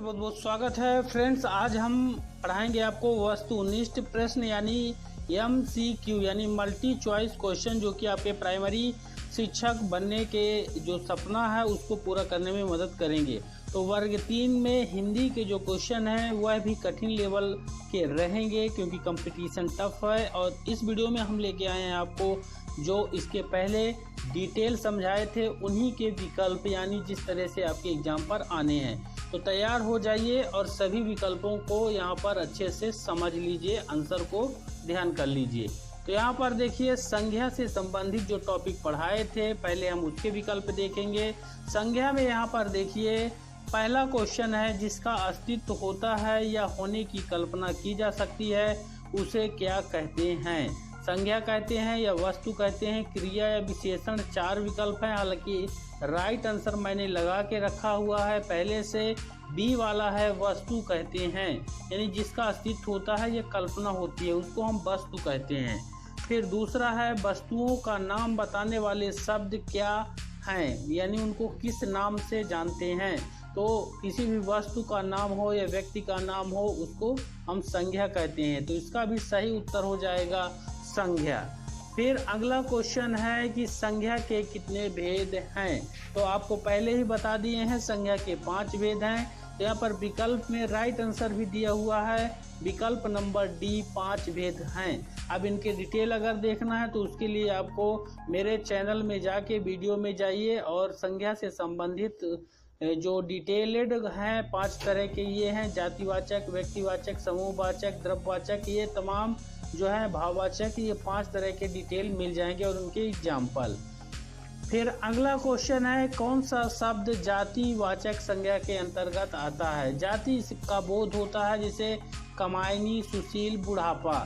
बहुत बहुत स्वागत है फ्रेंड्स। आज हम पढ़ाएंगे आपको वस्तुनिष्ठ प्रश्न यानी MCQ यानी मल्टी चॉइस क्वेश्चन, जो कि आपके प्राइमरी शिक्षक बनने के जो सपना है उसको पूरा करने में मदद करेंगे। तो वर्ग 3 में हिंदी के जो क्वेश्चन हैं वह भी कठिन लेवल के रहेंगे क्योंकि कंपटीशन टफ है। और इस वीडियो में हम लेके आए हैं आपको जो इसके पहले डिटेल समझाए थे उन्हीं के विकल्प, यानी जिस तरह से आपके एग्जाम पर आने हैं। तो तैयार हो जाइए और सभी विकल्पों को यहाँ पर अच्छे से समझ लीजिए, आंसर को ध्यान कर लीजिए। तो यहाँ पर देखिए संज्ञा से संबंधित जो टॉपिक पढ़ाए थे पहले हम उसके विकल्प देखेंगे। संज्ञा में यहाँ पर देखिए पहला क्वेश्चन है, जिसका अस्तित्व होता है या होने की कल्पना की जा सकती है उसे क्या कहते हैं। संज्ञा कहते हैं या वस्तु कहते हैं, क्रिया या विशेषण। 4 विकल्प हैं। हालांकि राइट आंसर मैंने लगा के रखा हुआ है पहले से। बी वाला है वस्तु कहते हैं, यानी जिसका अस्तित्व होता है या कल्पना होती है उसको हम वस्तु कहते हैं। फिर दूसरा है वस्तुओं का नाम बताने वाले शब्द क्या हैं, यानी उनको किस नाम से जानते हैं। तो किसी भी वस्तु का नाम हो या व्यक्ति का नाम हो उसको हम संज्ञा कहते हैं। तो इसका भी सही उत्तर हो जाएगा संज्ञा। फिर अगला क्वेश्चन है कि संज्ञा के कितने भेद हैं। तो आपको पहले ही बता दिए हैं संज्ञा के 5 भेद हैं। तो यहाँ पर विकल्प में राइट आंसर भी दिया हुआ है, विकल्प नंबर डी 5 भेद हैं। अब इनके डिटेल अगर देखना है तो उसके लिए आपको मेरे चैनल में जाके वीडियो में जाइए और संज्ञा से संबंधित जो डिटेल्ड हैं 5 तरह के ये हैं, जातिवाचक, व्यक्तिवाचक, समूहवाचक, द्रव्यवाचक, ये तमाम जो है भाववाचक, ये 5 तरह के डिटेल मिल जाएंगे और उनके एग्जाम्पल। फिर अगला क्वेश्चन है, कौन सा शब्द जातिवाचक संज्ञा के अंतर्गत आता है। जाति का बोध होता है जैसे कमायनी, सुशील, बुढ़ापा।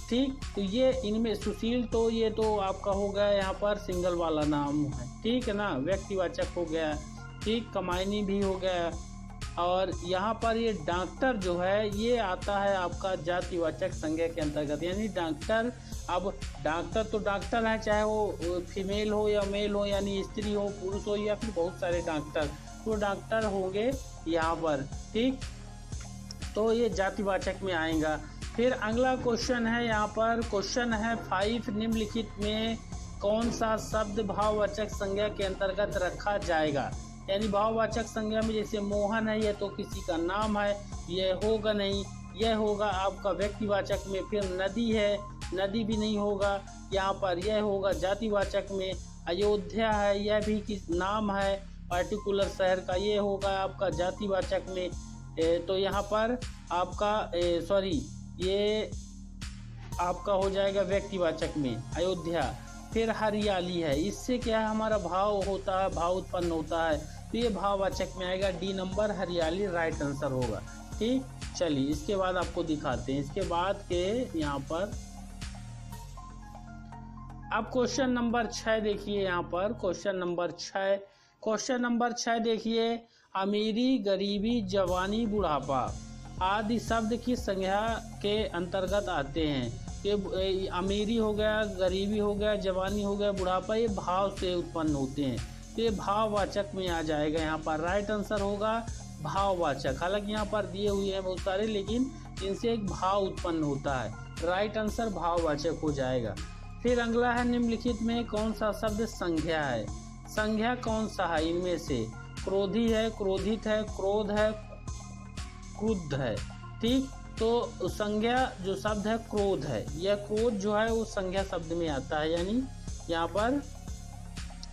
ठीक, तो ये इनमें सुशील तो ये तो आपका हो गया यहाँ पर सिंगल वाला नाम है, ठीक है ना, व्यक्तिवाचक हो गया। ठीक, कमायनी भी हो गया। और यहाँ पर ये डॉक्टर जो है ये आता है आपका जातिवाचक संज्ञा के अंतर्गत, यानी डॉक्टर। अब डॉक्टर तो डॉक्टर है, चाहे वो फीमेल हो या मेल हो, यानी स्त्री हो, पुरुष हो, या फिर बहुत सारे डॉक्टर, तो डॉक्टर होंगे यहाँ पर। ठीक, तो ये जातिवाचक में आएगा। फिर अगला क्वेश्चन है, यहाँ पर क्वेश्चन है 5, निम्नलिखित में कौन सा शब्द भाववाचक संज्ञा के अंतर्गत रखा जाएगा। यानी भाववाचक संज्ञा में जैसे मोहन है, यह तो किसी का नाम है, यह होगा नहीं, यह होगा आपका व्यक्तिवाचक में। फिर नदी है, नदी भी नहीं होगा यहाँ पर, यह होगा जातिवाचक में। अयोध्या है, यह भी किस नाम है पार्टिकुलर शहर का, ये होगा आपका जातिवाचक में। तो यहाँ पर आपका ये आपका हो जाएगा व्यक्तिवाचक में अयोध्या। फिर हरियाली है, इससे क्या है हमारा भाव होता है, भाव उत्पन्न होता है, तो ये भाववाचक में आएगा। डी नंबर हरियाली राइट आंसर होगा। ठीक, चलिए इसके बाद आपको दिखाते हैं। इसके बाद के यहाँ पर अब क्वेश्चन नंबर 6 देखिए। यहाँ पर क्वेश्चन नंबर 6 देखिए, अमीरी, गरीबी, जवानी, बुढ़ापा आदि शब्द की संज्ञा के अंतर्गत आते हैं। ये अमीरी हो गया, गरीबी हो गया, जवानी हो गया, बुढ़ापा, ये भाव से उत्पन्न होते हैं, तो ये भाववाचक में आ जाएगा। यहाँ पर राइट आंसर होगा भाववाचक। हालांकि यहाँ पर दिए हुए हैं बहुत सारे, लेकिन इनसे एक भाव उत्पन्न होता है, राइट आंसर भाववाचक हो जाएगा। फिर अगला है, निम्नलिखित में कौन सा शब्द संज्ञा है। संज्ञा कौन सा है इनमें से, क्रोधी है, क्रोधित है, क्रोध है, क्रुद्ध है। ठीक, तो संज्ञा जो शब्द है क्रोध है, यह क्रोध जो है वो संज्ञा शब्द में आता है, यानी यहाँ पर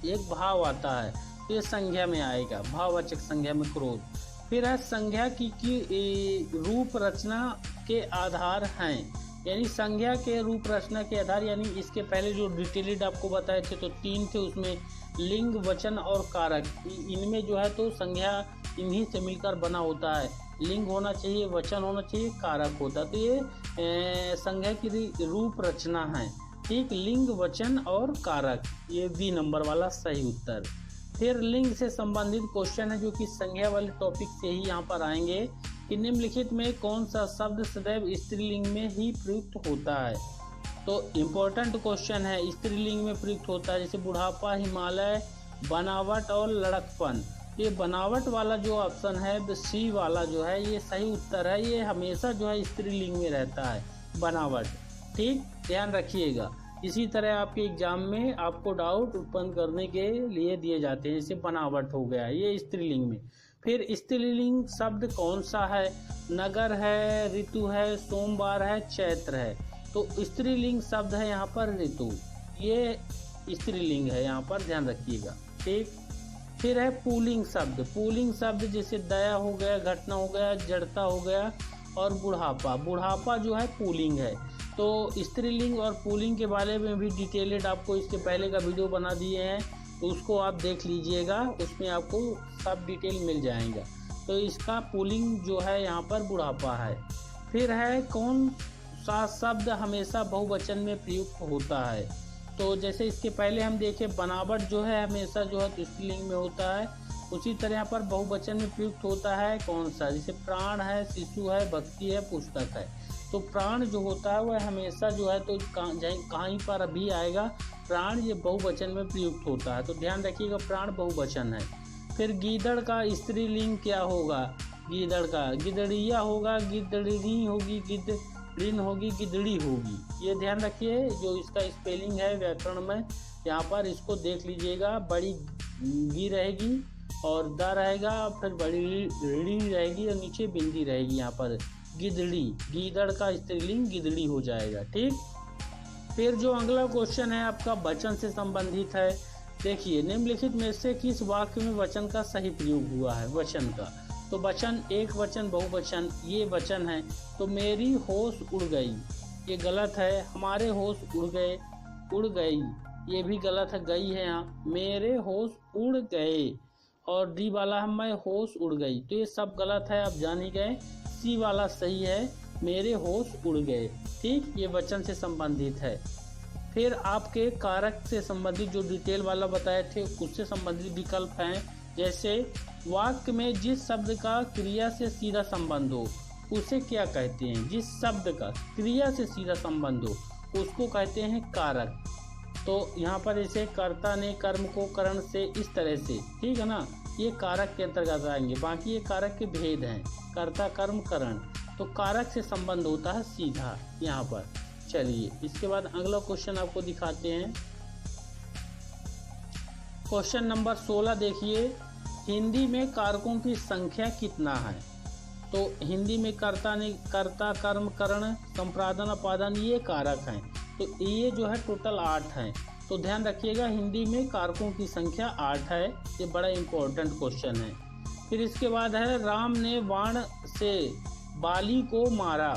एक भाव आता है, तो ये संज्ञा में आएगा, भाववाचक संज्ञा में क्रोध। फिर है संज्ञा की रूप रचना के आधार हैं, यानी संज्ञा के रूप रचना के आधार, यानी इसके पहले जो डिटेल्ड आपको बताए थे तो 3 थे, उसमें लिंग, वचन और कारक। इनमें जो है तो संज्ञा इन्हीं से मिलकर बना होता है, लिंग होना चाहिए, वचन होना चाहिए, कारक होता। तो ये संज्ञा की रूप रचना है। ठीक, लिंग, वचन और कारक, ये बी नंबर वाला सही उत्तर। फिर लिंग से संबंधित क्वेश्चन है जो कि संज्ञा वाले टॉपिक से ही यहाँ पर आएंगे कि निम्नलिखित में कौन सा शब्द सदैव स्त्रीलिंग में ही प्रयुक्त होता है। तो इम्पोर्टेंट क्वेश्चन है, स्त्रीलिंग में प्रयुक्त होता है, जैसे बुढ़ापा, हिमालय, बनावट और लड़कपन। ये बनावट वाला जो ऑप्शन है सी वाला जो है ये सही उत्तर है। ये हमेशा जो है स्त्रीलिंग में रहता है बनावट। ठीक, ध्यान रखिएगा। इसी तरह आपके एग्जाम में आपको डाउट उत्पन्न करने के लिए दिए जाते हैं। जैसे बनावट हो गया ये स्त्रीलिंग में। फिर स्त्रीलिंग शब्द कौन सा है? नगर है, ऋतु है, सोमवार है, चैत्र है। तो स्त्रीलिंग शब्द है यहाँ पर ऋतु, ये स्त्रीलिंग है यहाँ पर, ध्यान रखिएगा। ठीक, फिर है पुल्लिंग शब्द। पुल्लिंग शब्द जैसे दया हो गया, घटना हो गया, जड़ता हो गया और बुढ़ापा। बुढ़ापा जो है पुल्लिंग है। तो स्त्रीलिंग और पुल्लिंग के बारे में भी डिटेलेड आपको इसके पहले का वीडियो बना दिए हैं, तो उसको आप देख लीजिएगा, उसमें आपको सब डिटेल मिल जाएगा। तो इसका पुल्लिंग जो है यहाँ पर बुढ़ापा है। फिर है कौन सा शब्द हमेशा बहुवचन में प्रयुक्त होता है? तो जैसे इसके पहले हम देखें बनावट जो है हमेशा जो है स्त्रीलिंग में होता है, उसी तरह यहाँ पर बहुवचन में प्रयुक्त होता है कौन सा? जैसे प्राण है, शिशु है, भक्ति है, पुस्तक है। तो प्राण जो होता है वह हमेशा जो है तो कहीं पर भी आएगा प्राण, ये बहुवचन में प्रयुक्त होता है। तो ध्यान रखिएगा प्राण बहुवचन है। फिर गीदड़ का स्त्रीलिंग क्या होगा? गीदड़ का गिदड़िया होगा, गिदड़नी होगी, गिदड़िन होगी, गिदड़ी होगी। ये ध्यान रखिए, जो इसका स्पेलिंग है व्याकरण में यहाँ पर इसको देख लीजिएगा। बड़ी गी रहेगी और दा रहेगा, फिर बड़ी ड़ी रहेगी और नीचे बिंदी रहेगी यहाँ पर गिदड़ी। गीदड़ का स्त्रीलिंग गिदड़ी हो जाएगा। ठीक, फिर जो अगला क्वेश्चन है आपका वचन से संबंधित है। देखिए निम्नलिखित में से किस वाक्य में वचन का सही प्रयोग हुआ है? वचन का तो वचन, एक वचन, बहुवचन, ये वचन है। तो मेरी होश उड़ गई, ये गलत है। हमारे होश उड़ गए, उड़ गई, ये भी गलत है, गई है यहाँ। मेरे होश उड़ गए और डी वाला है मैं होश उड़ गई, तो ये सब गलत है, आप जान ही गए। सी वाला सही है, मेरे होश उड़ गए। ठीक, ये वचन से संबंधित है। फिर आपके कारक से संबंधित जो डिटेल वाला बताए थे उससे संबंधित विकल्प हैं। जैसे वाक्य में जिस शब्द का क्रिया से सीधा संबंध हो उसे क्या कहते हैं? जिस शब्द का क्रिया से सीधा संबंध हो उसको कहते हैं कारक। तो यहाँ पर जैसे कर्ता ने कर्म को करण से, इस तरह से, ठीक है ना, ये कारक के अंतर्गत आएंगे। बाकी ये कारक के भेद हैं, कर्ता, कर्म, करण। तो कारक से संबंध होता है सीधा यहाँ पर। चलिए इसके बाद अगला क्वेश्चन आपको दिखाते हैं। क्वेश्चन नंबर 16 देखिए, हिंदी में कारकों की संख्या कितना है? तो हिंदी में कर्ता ने, कर्ता, कर्म, करण, संप्रादन, अपादन, ये कारक हैं। तो ये जो है टोटल 8 हैं। तो ध्यान रखिएगा हिंदी में कारकों की संख्या 8 है। ये बड़ा इंपॉर्टेंट क्वेश्चन है। फिर इसके बाद है राम ने बाण से बाली को मारा।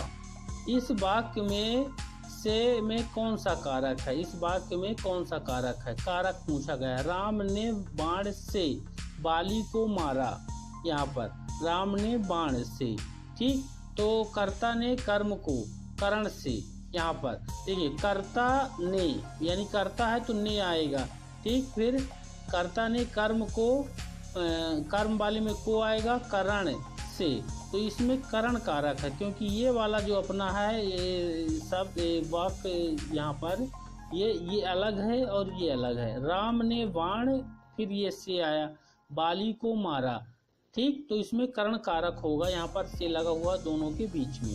इस वाक्य में से में कौन सा कारक है? इस वाक्य में कौन सा कारक है? कारक पूछा गया है। राम ने बाण से बाली को मारा, यहाँ पर राम ने बाण से। ठीक, तो कर्ता ने कर्म को करण से, यहाँ पर देखिए कर्ता ने यानी कर्ता है तो ने आएगा। ठीक, फिर कर्ता ने कर्म को, कर्म वाले में को आएगा करण से। तो इसमें करण कारक है, क्योंकि ये वाला जो अपना है ये सब वाक्य यहाँ पर ये अलग है और ये अलग है। राम ने बाण, फिर ये से आया, बाली को मारा। ठीक, तो इसमें करण कारक होगा, यहाँ पर से लगा हुआ दोनों के बीच में।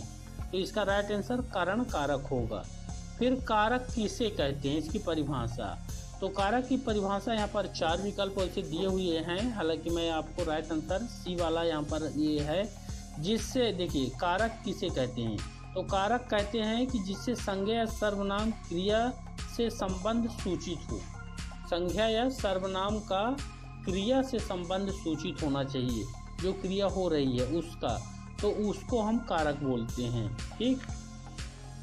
तो इसका राइट आंसर करण कारक होगा। फिर कारक किसे कहते हैं, इसकी परिभाषा। तो कारक की परिभाषा यहाँ पर 4 विकल्प ऐसे दिए हुए हैं। हालांकि मैं आपको राइट आंसर सी वाला यहाँ पर ये है, जिससे देखिए कारक किसे कहते हैं। तो कारक कहते हैं कि जिससे संज्ञा या सर्वनाम क्रिया से संबंध सूचित हो। संज्ञा या सर्वनाम का क्रिया से संबंध सूचित होना चाहिए, जो क्रिया हो रही है उसका, तो उसको हम कारक बोलते हैं। ठीक,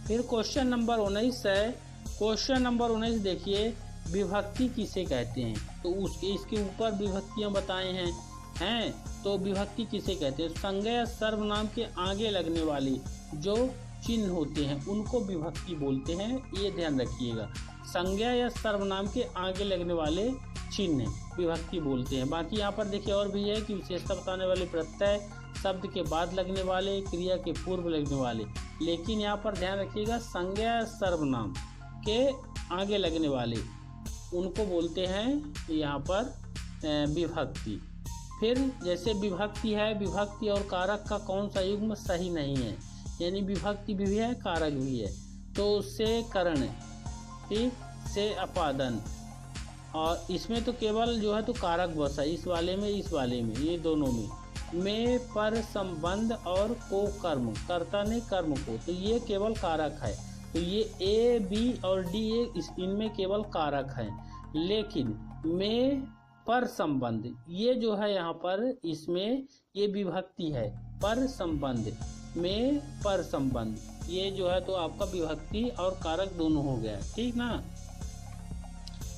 फिर क्वेश्चन नंबर 19 है। क्वेश्चन नंबर 19 देखिए, विभक्ति किसे कहते हैं? तो उसके इसके ऊपर विभक्तियां बताए हैं। तो विभक्ति किसे कहते हैं? संज्ञा या सर्वनाम के आगे लगने वाले जो चिन्ह होते हैं उनको विभक्ति बोलते हैं, ये ध्यान रखिएगा। संज्ञा या सर्वनाम के आगे लगने वाले चिन्ह विभक्ति बोलते हैं। बाकी यहाँ पर देखिए और भी है कि विशेषता बताने वाले प्रत्यय, शब्द के बाद लगने वाले, क्रिया के पूर्व लगने वाले। लेकिन यहाँ पर ध्यान रखिएगा संज्ञा या सर्वनाम के आगे लगने वाले उनको बोलते हैं यहाँ पर विभक्ति। फिर जैसे विभक्ति है, विभक्ति और कारक का कौन सा युग्म सही नहीं है, यानी विभक्ति भी है कारक भी है। तो से करण, ठीक, से अपादन, और इसमें तो केवल जो है तो कारक बसा, इस वाले में ये दोनों में पर संबंध और को कर्म, कर्ता ने कर्म को, तो ये केवल कारक है। तो ये ए बी और डी इनमें केवल कारक है, लेकिन में पर संबंध ये जो है यहाँ पर इसमें ये विभक्ति है, पर संबंध, में पर संबंध, ये जो है तो आपका विभक्ति और कारक दोनों हो गया, ठीक ना।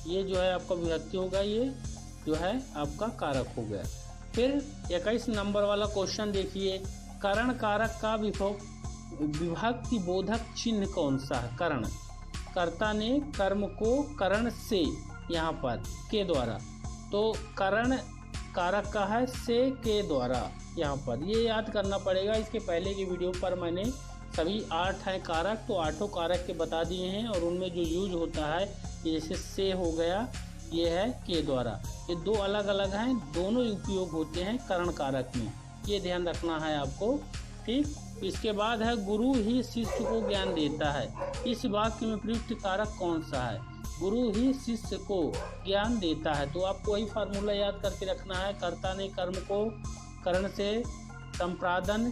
ये जो है आपका विभक्ति होगा, ये जो है आपका कारक हो गया। फिर 21 नंबर वाला क्वेश्चन देखिए, करण कारक का विभक्ति बोधक चिन्ह कौन सा है। करण, कर्ता ने कर्म को करण से, यहाँ पर के द्वारा, तो करण कारक का है से के द्वारा, यहाँ पर ये याद करना पड़ेगा। इसके पहले की वीडियो पर मैंने सभी 8 हैं कारक, तो 8 कारक के बता दिए हैं, और उनमें जो यूज होता है जैसे से हो गया, ये है के द्वारा, ये दो अलग अलग हैं, दोनों उपयोग होते हैं करण कारक में, ये ध्यान रखना है आपको, ठीक। इसके बाद है गुरु ही शिष्य को ज्ञान देता है, इस वाक्य में प्रयुक्त कारक कौन सा है। गुरु ही शिष्य को ज्ञान देता है, तो आपको वही फार्मूला याद करके रखना है, कर्ता ने कर्म को करण से, संप्रादन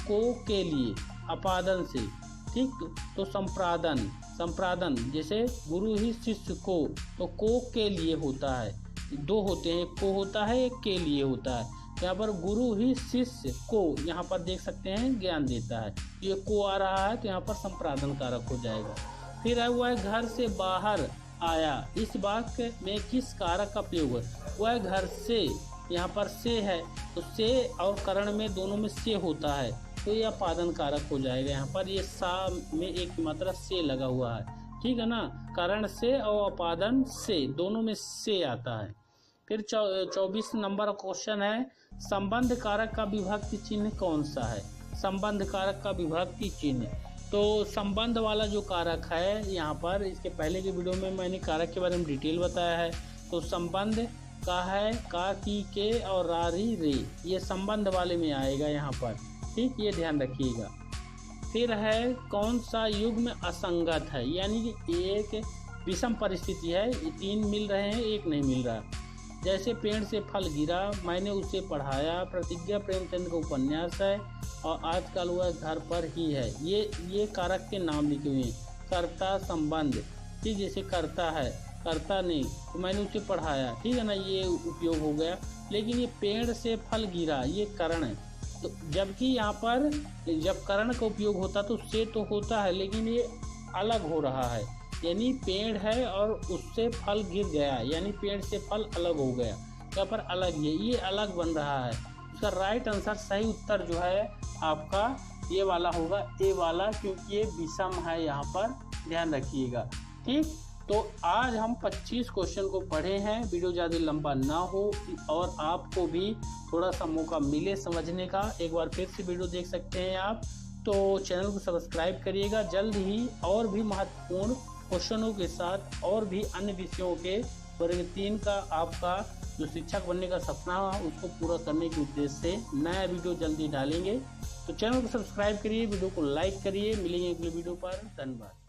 को के लिए, अपादन से, ठीक। तो संप्रादन जैसे गुरु ही शिष्य को, तो को के लिए होता है, दो होते हैं, एक को होता है एक के लिए होता है। यहाँ पर गुरु ही शिष्य को, यहाँ पर देख सकते हैं ज्ञान देता है, ये को आ रहा है तो यहाँ पर संप्रादन कारक हो जाएगा। फिर है वह घर से बाहर आया, इस वाक्य में किस कारक का प्रयोग है। वह घर से, यहाँ पर से है, तो से और करण में दोनों में से होता है, तो यह अपादन कारक हो जाएगा। यहाँ पर ये सा में एक मात्रा से लगा हुआ है, ठीक है ना। करण से और अपादन से दोनों में से आता है। फिर 24 नंबर क्वेश्चन है, संबंध कारक का विभक्ति चिन्ह कौन सा है। संबंध कारक का विभक्ति चिन्ह, तो संबंध वाला जो कारक है यहाँ पर, इसके पहले की वीडियो में मैंने कारक के बारे में डिटेल बताया है। तो संबंध का है का, की, के और रा, री, रे, ये संबंध वाले में आएगा यहाँ पर, ठीक, ये ध्यान रखिएगा। फिर है कौन सा युग्म असंगत है, यानी कि एक विषम परिस्थिति है, 3 मिल रहे हैं, एक नहीं मिल रहा। जैसे पेड़ से फल गिरा, मैंने उसे पढ़ाया, प्रतिज्ञा प्रेमचंद का उपन्यास है, और आजकल वह घर पर ही है। ये कारक के नाम लिखे हुए हैं। कर्ता संबंध, ठीक, जैसे करता है, कर्ता ने, तो मैंने उसे पढ़ाया, ठीक है ना, ये उपयोग हो गया। लेकिन ये पेड़ से फल गिरा, ये करण है, तो जबकि यहाँ पर जब करण का उपयोग होता तो से तो होता है, लेकिन ये अलग हो रहा है, यानी पेड़ है और उससे फल गिर गया, यानी पेड़ से फल अलग हो गया, यहाँ पर अलग ये अलग बन रहा है। उसका राइट आंसर, सही उत्तर जो है आपका ये वाला होगा, ए वाला, क्योंकि ये विषम है, यहाँ पर ध्यान रखिएगा, ठीक। तो आज हम 25 क्वेश्चन को पढ़े हैं, वीडियो ज़्यादा लंबा ना हो और आपको भी थोड़ा सा मौका मिले समझने का, एक बार फिर से वीडियो देख सकते हैं आप। तो चैनल को सब्सक्राइब करिएगा, जल्द ही और भी महत्वपूर्ण क्वेश्चनों के साथ और भी अन्य विषयों के वर्ग 3 का आपका जो शिक्षक बनने का सपना है उसको पूरा करने के उद्देश्य से नया वीडियो जल्दी डालेंगे। तो चैनल को सब्सक्राइब करिए, वीडियो को लाइक करिए, मिलेंगे अगले वीडियो पर, धन्यवाद।